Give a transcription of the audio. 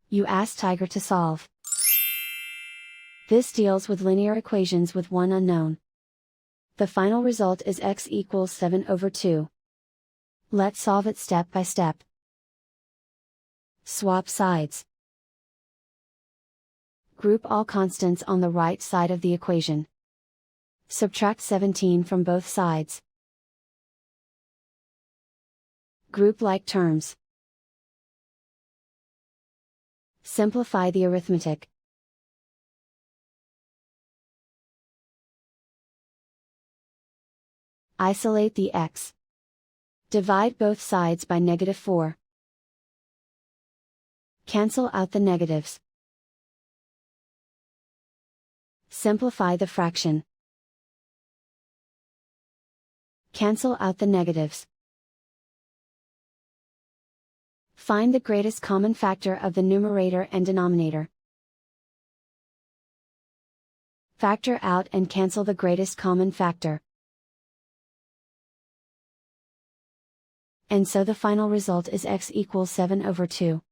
You ask Tiger to solve. This deals with linear equations with one unknown. The final result is x equals 7/2. Let's solve it step by step. Swap sides. Group all constants on the right side of the equation. Subtract 17 from both sides. Group like terms. Simplify the arithmetic. Isolate the x. Divide both sides by -4. Cancel out the negatives. Simplify the fraction. Cancel out the negatives. Find the greatest common factor of the numerator and denominator. Factor out and cancel the greatest common factor. And so the final result is x equals 7/2.